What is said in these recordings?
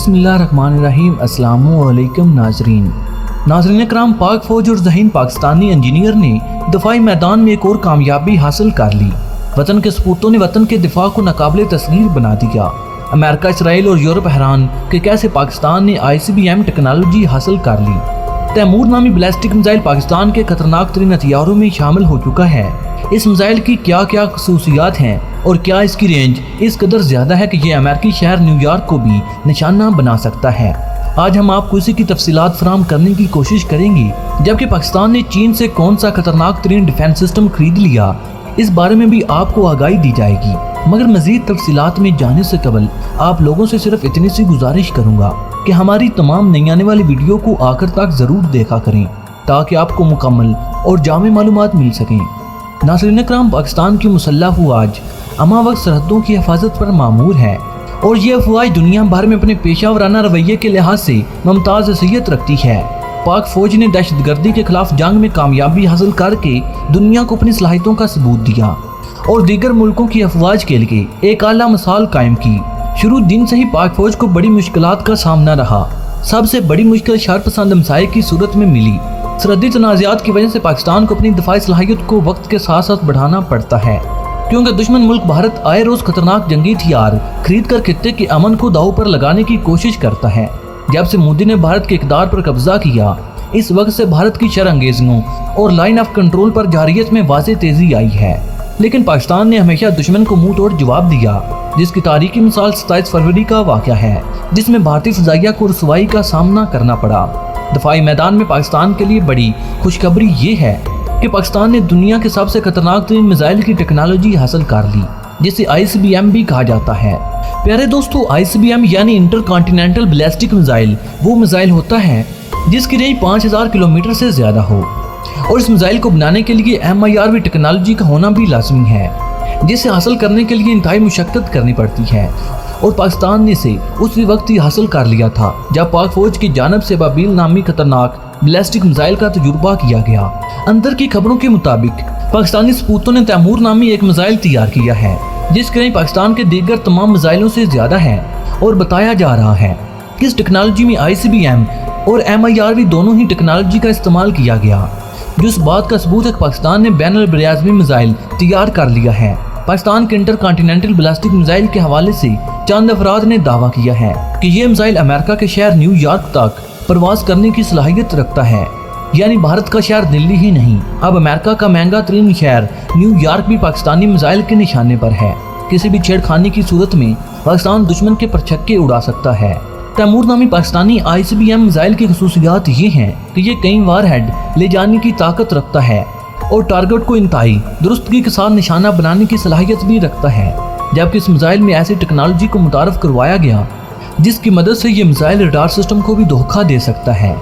बिस्मिल्लाहिर्रहमानिर्रहीम। अस्सलामुअलैकुम नाज़रीन कराम, पाक फौज और ज़हीन पाकिस्तानी इंजीनियर ने दफाई मैदान में एक और कामयाबी हासिल कर ली। वतन के सपूतों ने वतन के दिफा को नाकाबिले तस्लीर बना दिया। अमेरिका, इसराइल और यूरोप हैरान कि कैसे पाकिस्तान ने ICBM टेक्नोलॉजी हासिल कर ली। तैमूर नामी बैलिस्टिक मिसाइल पाकिस्तान के खतरनाक तरीन हथियारों में शामिल हो चुका है। इस मिसाइल की क्या क्या खसूसियात हैं और क्या इसकी रेंज इस कदर ज़्यादा है कि ये अमेरिकी शहर न्यूयॉर्क को भी निशाना बना सकता है। आज हम आपको इसी की तफसीलात फराहम करने की कोशिश करेंगे। जबकि पाकिस्तान ने चीन से कौन सा खतरनाक तरीन डिफेंस सिस्टम खरीद लिया, इस बारे में भी आपको आगाही दी जाएगी। मगर मज़ीद तफसीलात में जाने से कबल आप लोगों से सिर्फ इतनी सी गुजारिश करूँगा कि हमारी तमाम नई आने वाली वीडियो को आखिर तक ज़रूर देखा करें ताकि आपको मुकम्मल और जामे मालूमात मिल सकें। नाज़रीन कराम, पाकिस्तान की मुसल्लह अफवाज अमा वक्त सरहदों की हिफाजत पर मामूर है और ये अफवाज दुनिया भर में अपने पेशा वराना रवैये के लिहाज से मुमताज़ हैसियत रखती है। पाक फौज ने दहशतगर्दी के खिलाफ जंग में कामयाबी हासिल करके दुनिया को अपनी सलाहियतों का सबूत दिया और दीगर मुल्कों की अफवाज के लिए एक आला मिसाल कायम की। शुरू दिन से ही पाक फौज को बड़ी मुश्किलात का सामना रहा। सबसे बड़ी मुश्किल शरपसंद हमसाये की सूरत में मिली। सरहदी तनाज़ात की वजह से पाकिस्तान को अपनी दफाई सलाहियत को वक्त के साथ साथ बढ़ाना पड़ता है, क्योंकि दुश्मन मुल्क भारत आए रोज खतरनाक जंगी हथियार खरीद कर खित्ते के अमन को दांव पर लगाने की कोशिश करता है। जब से मोदी ने भारत के इक़्तिदार पर कब्जा किया, इस वक्त से भारत की शरअंगेजियों और लाइन ऑफ कंट्रोल पर जारियत में वाज़ेह तेजी आई है। लेकिन पाकिस्तान ने हमेशा दुश्मन को मुंह तोड़ जवाब दिया, जिसकी तारीखी मिसाल 27 फरवरी का वाक़या है, जिसमें भारतीय फ़िज़ाइया को रुसवाई का सामना करना पड़ा। दफाई मैदान में पाकिस्तान के लिए बड़ी खुशखबरी ये है कि पाकिस्तान ने दुनिया के सबसे खतरनाक तरीन मिसाइल की टेक्नोलॉजी हासिल कर ली, जिसे ICBM भी कहा जाता है। प्यारे दोस्तों, ICBM यानी इंटर कॉन्टिनेंटल बैलिस्टिक मिसाइल वो मिसाइल होता है जिसकी रेंज 5000 किलोमीटर से ज़्यादा हो और इस मिसाइल को बनाने के लिए MIRV टेक्नोलॉजी का होना भी लाजमी है, जिसे हासिल करने के लिए इंतहाई मुशक्कत करनी पड़ती है। और पाकिस्तान ने इसे उसी वक्त ही हासिल कर लिया था जब पाक फौज की जानब से बाबील नामी खतरनाक बैलिस्टिक मिसाइल का तजुर्बा किया गया। अंदर की खबरों के मुताबिक पाकिस्तानी सपूतों ने तैमूर नामी एक मिसाइल तैयार किया है, जिसकी रेंज पाकिस्तान के दीगर तमाम मिसाइलों से ज़्यादा है। और बताया जा रहा है कि इस टेक्नोलॉजी में ICBM और MIRV दोनों ही टेक्नोलॉजी का इस्तेमाल किया गया, जो इस बात का सबूत है कि पाकिस्तान ने बैनुल-बरआज़मी मिसाइल तैयार कर लिया है। पाकिस्तान के इंटर कॉन्टिनेंटल बैलिस्टिक मिसाइल के हवाले से चंद अफराद ने दावा किया है कि ये मिसाइल अमेरिका के शहर न्यूयॉर्क तक परवाज करने की सलाहियत रखता है। यानी भारत का शहर दिल्ली ही नहीं, अब अमेरिका का महंगा तरीन शहर न्यूयॉर्क भी पाकिस्तानी मिसाइल के निशाने पर है। किसी भी छेड़खानी की सूरत में पाकिस्तान दुश्मन के परछक्के उड़ा सकता है। तैमूर नामी पाकिस्तानी ICBM मिसाइल की खसूसियात ये हैं कि ये कई वारहेड ले जाने की ताकत रखता है और टारगेट को इंतहाई दुरुस्तगी के साथ निशाना बनाने की सलाहियत भी रखता है। जबकि इस मिसाइल में ऐसी टेक्नोलॉजी को मुतारफ करवाया गया जिसकी मदद से ये मिसाइल रडार सिस्टम को भी धोखा दे सकता है।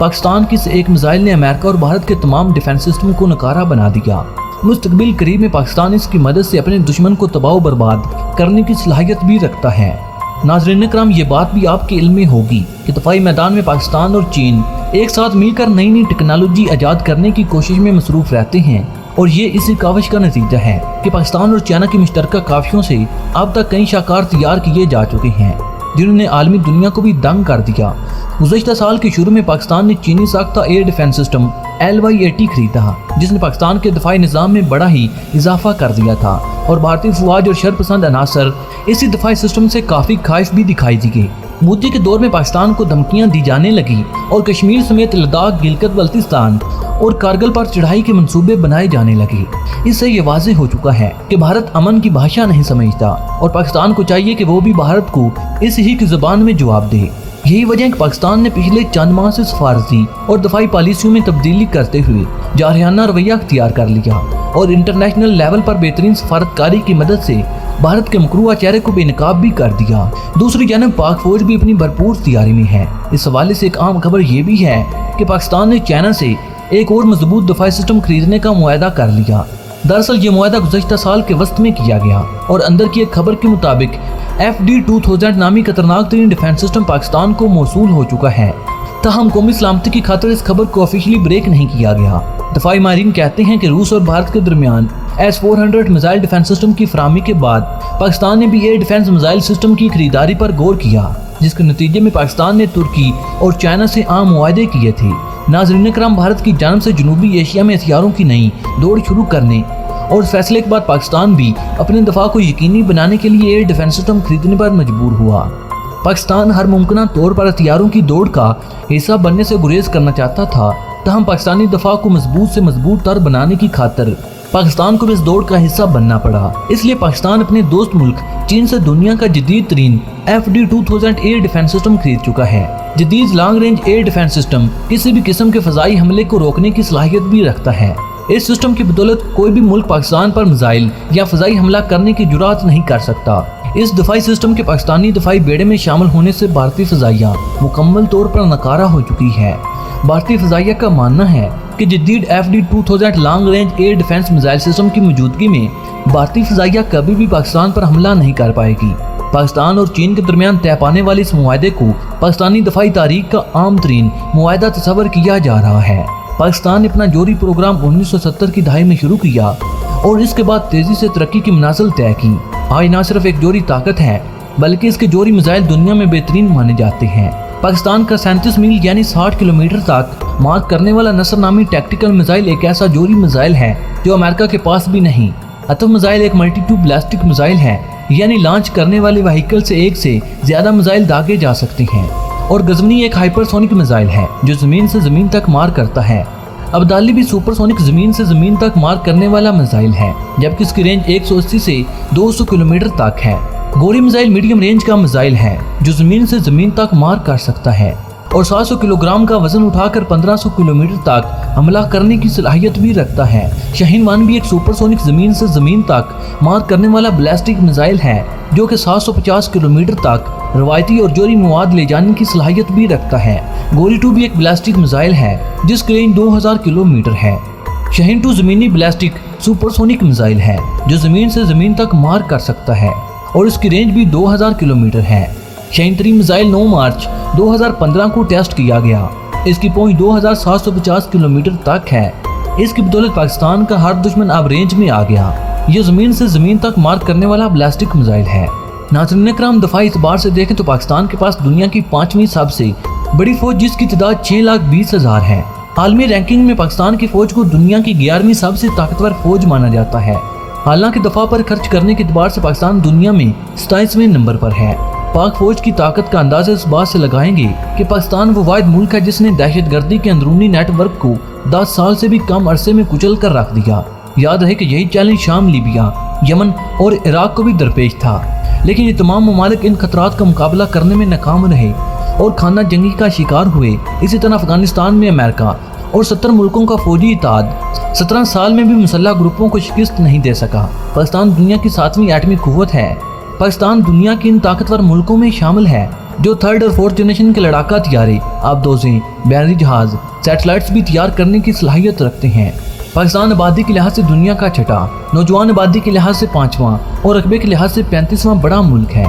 पाकिस्तान की इस एक मिसाइल ने अमेरिका और भारत के तमाम डिफेंस सिस्टम को नकारा बना दिया। मुस्तकबिल करीब में पाकिस्तान इसकी मदद से अपने दुश्मन को तबाह बर्बाद करने की सलाहियत भी रखता है। नाज़रीन कराम, ये बात भी आपके इल्म में होगी कि दफाई मैदान में पाकिस्तान और चीन एक साथ मिलकर नई नई टेक्नोलॉजी ईजाद करने की कोशिश में मसरूफ रहते हैं और ये इसी काविश का नतीजा है कि पाकिस्तान और चाइना की मुश्तरका काफियों से अब तक कई शाकार तैयार किए जा चुके हैं, जिन्होंने आलमी दुनिया को भी दंग कर दिया। गुज़श्ता साल के शुरू में पाकिस्तान ने चीनी साख्ता एयर डिफेंस सिस्टम LY-80 खरीदा, जिसने पाकिस्तान के दफाई निज़ाम में बड़ा ही इजाफा कर दिया था और भारतीय फौज और शरपसंद अनासर इसी दफाई सिस्टम से काफ़ी ख्वाहिश भी दिखाई दी। मोदी के दौर में पाकिस्तान को धमकियां दी जाने लगी और कश्मीर समेत लद्दाख, गिलगित बल्तिस्तान और कारगिल पर चढ़ाई के मंसूबे बनाए जाने लगे। इससे ये वाज़ेह हो चुका है कि भारत अमन की भाषा नहीं समझता और पाकिस्तान को चाहिए कि वो भी भारत को इस ही की ज़ुबान में जवाब दे। यही वजह है कि पाकिस्तान ने पिछले चंद माह से सफारती और दफाई पॉलिसियों में तब्दीली करते हुए जारहाना रवैया अख्तियार कर लिया और इंटरनेशनल लेवल पर बेहतरीन सफारतकारी की मदद से भारत के मकरूआ चेहरे को बेनकाब भी कर दिया। दूसरी जानब पाक फौज भी अपनी भरपूर तैयारी में है। इस हवाले से एक आम खबर ये भी है कि पाकिस्तान ने चाइना से एक और मजबूत दफाई सिस्टम खरीदने का मुआहदा कर लिया। दरअसल ये मुआहदा गुज़श्ता साल के वस्त में किया गया और अंदर की एक खबर के मुताबिक FD-2000 नामी खतरनाक तरीन डिफेंस सिस्टम पाकिस्तान को मौसूल हो चुका है। ताहम कौमी सलामती की खातिर इस खबर को ऑफिशियली ब्रेक नहीं किया गया। दफाई माहिरीन कहते हैं कि रूस और भारत के दरमियान S-400 मिसाइल डिफेंस सिस्टम की फराहमी के बाद पाकिस्तान ने भी एयर डिफेंस मिसाइल सिस्टम की खरीदारी पर गौर किया, जिसके नतीजे में पाकिस्तान ने तुर्की और चाइना से आम मुआहदे किए थे। नाज़रीन कराम, भारत की जानिब से जनूबी एशिया में हथियारों की नई दौड़ शुरू करने और इस फैसले के बाद पाकिस्तान भी अपने दफा को यकीनी बनाने के लिए एयर डिफेंस सिस्टम खरीदने पर मजबूर हुआ। पाकिस्तान हर मुमकिन तौर पर हथियारों की दौड़ का हिस्सा बनने से गुरेज करना चाहता था, तहम पाकिस्तानी दफा को मजबूत से मजबूत तर बनाने की खातिर पाकिस्तान को भी इस दौड़ का हिस्सा बनना पड़ा। इसलिए पाकिस्तान अपने दोस्त मुल्क चीन से दुनिया का जदीद तरीन FD-2000 एयर डिफेंस सिस्टम खरीद चुका है। जदीद long range air defence system किसी भी किस्म के फजाई हमले को रोकने की सलाहियत भी रखता है। इस सिस्टम की बदौलत कोई भी मुल्क पाकिस्तान पर मिसाइल या फजाई हमला करने की जुरात नहीं कर सकता। इस दफाई सिस्टम के पाकिस्तानी दफाई बेड़े में शामिल होने से भारतीय फजाइया मुकम्मल तौर पर नकारा हो चुकी है। भारतीय फजाइया का मानना है कि जदीद FD-2000 long range air defence missile system की मौजूदगी में भारतीय फजाइया कभी भी पाकिस्तान पर हमला नहीं कर पाएगी। पाकिस्तान और चीन के दरमियान तय पाने वाले इस मुआहदे को पाकिस्तानी दफाई तारीख का आम तरीन मुआहदा तस्वर किया जा रहा है। पाकिस्तान ने अपना जोरी प्रोग्राम 1970 की दहाई में शुरू किया और इसके बाद तेजी से तरक्की की मनाजिल तय की। आज न सिर्फ एक जोरी ताकत है, बल्कि इसके जोरी मिसाइल दुनिया में बेहतरीन माने जाते हैं। पाकिस्तान का 37 मील यानी 60 किलोमीटर तक मार करने वाला नसर नामी टैक्टिकल मिसाइल एक ऐसा जोरी मिसाइल है जो अमेरिका के पास भी नहीं। अतफ मिसाइल एक मल्टी ट्यूब बैलिस्टिक मिसाइल है, यानी लॉन्च करने वाले व्हीकल से एक से ज्यादा मिसाइल दागे जा सकते हैं। और गजनी एक हाइपरसोनिक मिसाइल है जो जमीन से जमीन तक मार करता है। अब्दाली भी सुपरसोनिक जमीन से जमीन तक मार करने वाला मिसाइल है, जबकि इसकी रेंज 180 से 200 किलोमीटर तक है। गोरी मिसाइल मीडियम रेंज का मिसाइल है जो जमीन से जमीन तक मार कर सकता है और 700 किलोग्राम का वजन उठाकर 1500 किलोमीटर तक हमला करने की सलाहियत भी रखता है। शाहीन-1 भी एक सुपरसोनिक जमीन से जमीन तक मार करने वाला बैलिस्टिक मिसाइल है जो कि 750 किलोमीटर तक रवायती और जोरी मवाद ले जाने की सलाहियत भी रखता है। गोरी-2 भी एक बैलिस्टिक मिसाइल है जिसकी रेंज 2000 किलोमीटर है। शाहीन-2 जमीनी बैलिस्टिक सुपरसोनिक मिसाइल है जो जमीन से जमीन तक मार कर सकता है और इसकी रेंज भी 2000 किलोमीटर है। शाहीन-3 मिसाइल 9 मार्च 2015 को टेस्ट किया गया। इसकी पहुंच 2750 किलोमीटर तक है। इसकी बदौलत पाकिस्तान का हर दुश्मन अब रेंज में आ गया। ये जमीन से जमीन तक मार करने वाला बैलिस्टिक मिसाइल है। नाज़रीन कराम, दफाई एतबार से देखें तो पाकिस्तान के पास दुनिया की 5वीं सबसे बड़ी फौज जिसकी तादाद 6,20,000 है। आलमी रैंकिंग में पाकिस्तान की फौज को दुनिया की 11वीं सबसे ताकतवर फौज माना जाता है। हालांकि दफा पर खर्च करने के एतबार से पाकिस्तान दुनिया में 27वें नंबर पर है। पाक फौज की ताकत का अंदाजा इस बात से लगाएंगे कि पाकिस्तान वो वाहिद मुल्क है जिसने दहशतगर्दी के अंदरूनी नेटवर्क को 10 साल से भी कम अरसे में कुचल कर रख दिया। याद रहे कि यही चैलेंज शाम, लीबिया, यमन और इराक को भी दरपेश था, लेकिन ये तमाम ममालिक इन खतरात का मुकाबला करने में नाकाम रहे और खाना जंगी का शिकार हुए। इसी तरह अफगानिस्तान में अमेरिका और 70 मुल्कों का फौजी इताद 17 साल में भी मुसल्लह ग्रुपों को शिकस्त नहीं दे सका। पाकिस्तान दुनिया की 7वीं एटमी कुव्वत है। पाकिस्तान दुनिया के इन ताकतवर मुल्कों में शामिल है जो 3rd और 4th जनरेशन के लड़ाका हथियारे, आबदोजें, बैरनी जहाज, सैटेलाइट्स भी तैयार करने की सलाहियत रखते हैं। पाकिस्तान आबादी के लिहाज से दुनिया का 6ठा, नौजवान आबादी के लिहाज से 5वां और रकबे के लिहाज से 35वां बड़ा मुल्क है।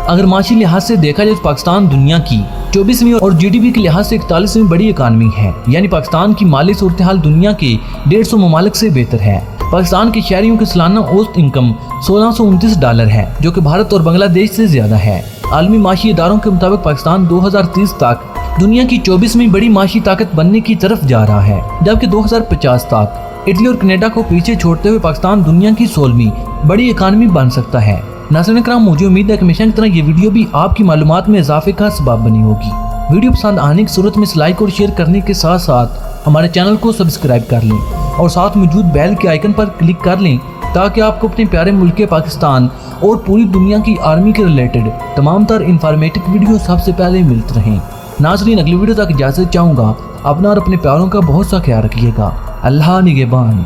अगर माशी लिहाज से देखा जाए तो पाकिस्तान दुनिया की 24वीं और GDP के लिहाज से 41वीं बड़ी इकानमी है, यानी पाकिस्तान की माली सूरत हाल दुनिया के 150 ममालिक से बेहतर है। पाकिस्तान के शहरियों की सालाना औसत इनकम $1629 है, जो कि भारत और बांग्लादेश से ज्यादा है। आलमी माशी इदारों के मुताबिक पाकिस्तान 2030 तक दुनिया की 24वीं बड़ी माशी ताकत बनने की तरफ जा रहा है, जबकि 2050 तक इटली और कनाडा को पीछे छोड़ते हुए पाकिस्तान दुनिया की 16वीं बड़ी इकानमी बन सकता है। नाज़रीन कराम, मुझे उम्मीद है कि हमेशा की तरह ये वीडियो भी आपकी मालूमात में इजाफे का सबब बनी होगी। वीडियो पसंद आने की सूरत में लाइक और शेयर करने के साथ साथ हमारे चैनल को सब्सक्राइब कर लें और साथ मौजूद बेल के आइकन पर क्लिक कर लें ताकि आपको अपने प्यारे मुल्क पाकिस्तान और पूरी दुनिया की आर्मी के रिलेटेड तमाम तर इंफॉर्मेटिव वीडियो सबसे पहले मिलते रहें। नाज़रीन, अगली वीडियो तक इजाज़त चाहूँगा। अपना और अपने प्यारों का बहुत सा ख्याल रखिएगा। अल्लाह निगहबान।